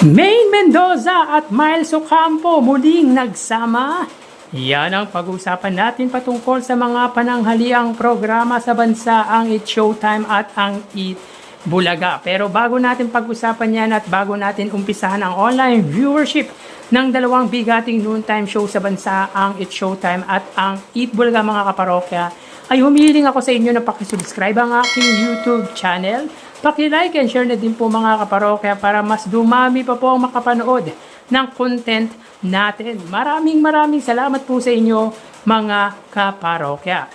Maine Mendoza at Miles Ocampo muling nagsama. Yan ang pag-uusapan natin patungkol sa mga pananghaliang programa sa bansa, ang It's Showtime at ang Eat Bulaga. Pero bago natin pag-usapan yan at bago natin umpisahan ang online viewership ng dalawang bigating noontime show sa bansa, ang It's Showtime at ang Eat Bulaga, mga kaparokya, ay humihiling ako sa inyo na pakisubscribe ang aking YouTube channel. Paki-like and share na din po, mga kaparokya, para mas dumami pa po ang makapanood ng content natin. Maraming salamat po sa inyo, mga kaparokya.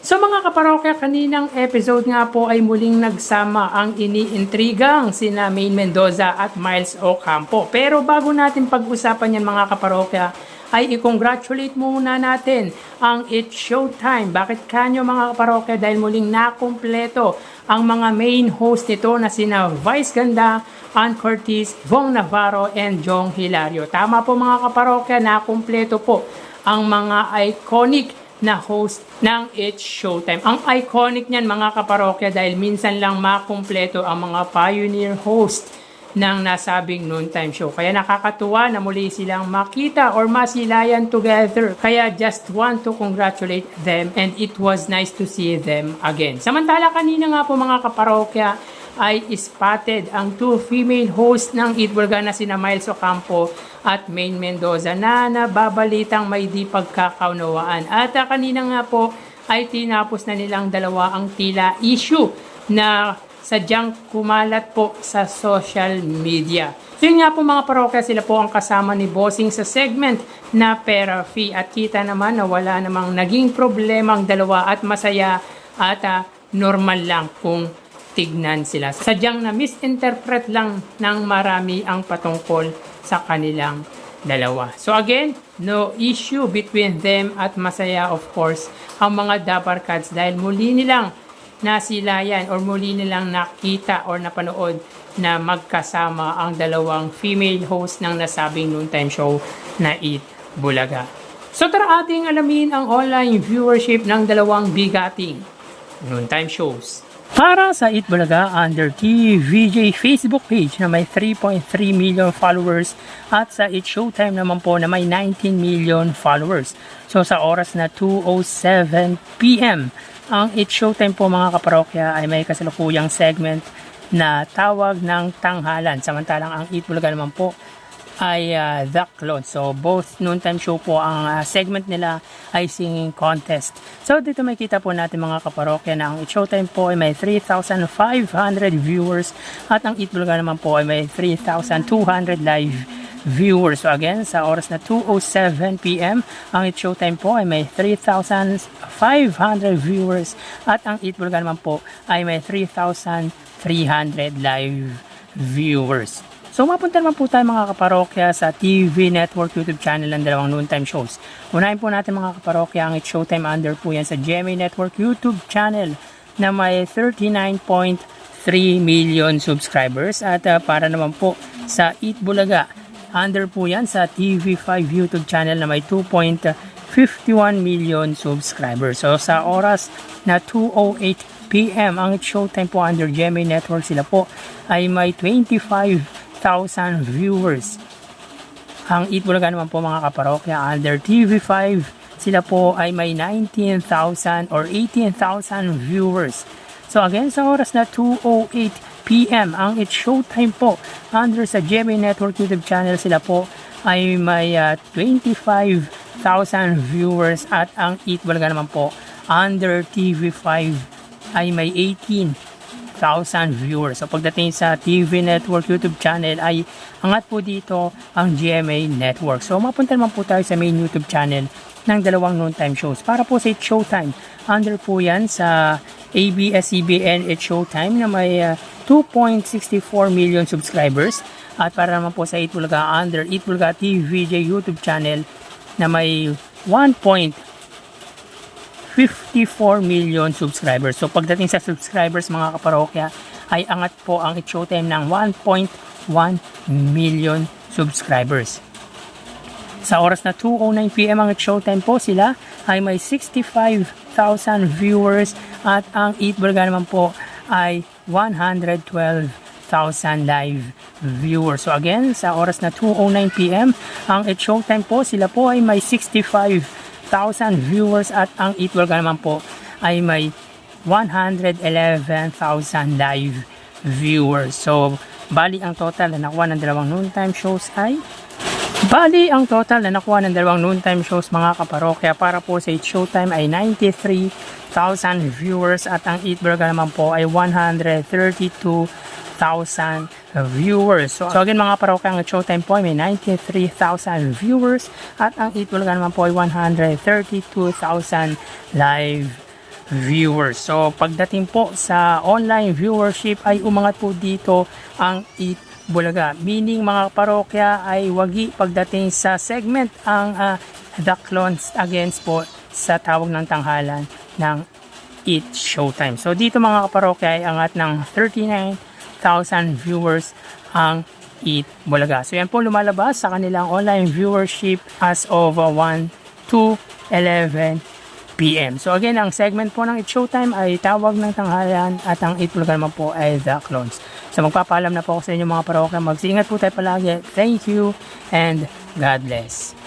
So mga kaparokya, kaninang episode nga po ay muling nagsama ang iniintrigang sina Maine Mendoza at Miles Ocampo. Pero bago natin pag-usapan yan, mga kaparokya, ay i-congratulate muna natin ang It's Showtime. Bakit kanyo, mga kaparokya? Dahil muling nakumpleto ang mga main host nito na sina Vice Ganda, Ann Curtis, Vong Navarro, and Jong Hilario. Tama po, mga kaparokya, nakumpleto po ang mga iconic na host ng It's Showtime. Ang iconic niyan, mga kaparokya, dahil minsan lang makumpleto ang mga pioneer host ng nasabing noontime show. Kaya nakakatuwa na muli silang makita or masilayan together. Kaya just want to congratulate them, and it was nice to see them again. Samantala, kanina nga po, mga kaparokya, ay spotted ang two female hosts ng Eat Bulaga na sina Miles Ocampo at Maine Mendoza na nababalitang may di pagkakaunawaan. At kanina nga po ay tinapos na nilang dalawa ang tila issue na sadyang kumalat po sa social media. So yun nga po, mga parokya, sila po ang kasama ni Bossing sa segment na Pera Fee. At kita naman na wala namang naging problema ang dalawa at masaya at normal lang kung tignan sila. Sadyang na misinterpret lang ng marami ang patungkol sa kanilang dalawa. So again, no issue between them at masaya, of course, ang mga Dabarkads dahil muli nilang nasilayan or muli nilang nakita or napanood na magkasama ang dalawang female host ng nasabing noontime show na Eat Bulaga. So tara ating alamin ang online viewership ng dalawang bigating noontime shows. Para sa Eat Bulaga, under TVJ Facebook page na may 3.3 million followers at sa It's Showtime naman po na may 19 million followers. So sa oras na 2:07 PM, ang It's Showtime po, mga kaparokya, ay may kasalukuyang segment na Tawag ng Tanghalan. Samantalang ang Eat Bulaga naman po ay The Clone. So both noontime show po, ang segment nila ay singing contest. So dito may kita po natin, mga kaparokya, na ang It's Showtime po ay may 3,500 viewers at ang Eat Bulaga naman po ay may 3,200 live viewers. So again, sa oras na 2:07 PM, ang It's Showtime po ay may 3,500 viewers at ang Eat Bulaga naman po ay may 3,300 live viewers. So mapunta naman po tayo, mga kaparokya, sa TV Network YouTube channel ng dalawang noontime shows. Unahin po natin, mga kaparokya, ang It's Showtime under po yan sa GMA Network YouTube channel na may 39.3 million subscribers. At para naman po sa Eat Bulaga, under po yan sa TV5 YouTube channel na may 2.51 million subscribers. So sa oras na 2:08 PM, ang It's Showtime po under GMA Network, sila po ay may 25,000 viewers. Ang Eat Bulaga naman po, mga kaparokya, under TV5, sila po ay may 19,000 or 18,000 viewers. So again, sa oras na 2:08 PM, ang It's Showtime po under sa GMA Network YouTube channel, sila po ay may 25,000 viewers at ang Eat Bulaga naman po under TV5 ay may 18,000 viewers. So pagdating sa TV Network YouTube channel ay angat po dito ang GMA Network. So mapunta naman po tayo sa main YouTube channel ng dalawang noontime shows. Para po sa It's Showtime, under po yan sa ABS-CBN It's Showtime na may 2.64 million subscribers. At para naman po sa Eat Bulaga, under Eat Bulaga TVJ YouTube channel na may 1.54 million subscribers. So pagdating sa subscribers, mga kaparokya, ay angat po ang It's Showtime ng 1.1 million subscribers. Sa oras na 2:09 PM, ang It's Showtime po, sila ay may 65,000 viewers at ang Eat Bulaga naman po ay 112,000 live viewers. So again, sa oras na 2:09 PM, ang It's Showtime po, sila po ay may 65,000 viewers at ang Eat Bulaga naman po ay may 111,000 live viewers. So, bali ang total na nakuha ng dalawang noontime shows ay mga kaparokya para po sa It's Showtime ay 93,000 viewers at ang Eat Bulaga naman po ay 132,000 viewers. So again mga parokya, ang Showtime po ay may 93,000 viewers at ang Eat Bulaga naman po ay 132,000 live viewers. So pagdating po sa online viewership ay umangat po dito ang Eat Bulaga. Meaning mga parokya ay wagi pagdating sa segment ang The Clones against po sa tawag ng tanghalan ng It's Showtime. So dito mga kaparokya ay angat ng 39,000 viewers ang Eat Bulaga. So yan po lumalabas sa kanilang online viewership as of 1 to 11 PM. So again, ang segment po ng It's Showtime ay tawag ng tanghalan at ang Eat Bulaga naman po ay The Clones. So magpapaalam na po ako sa inyo mga parokya. Mag-iingat po tayo palagi. Thank you and God bless.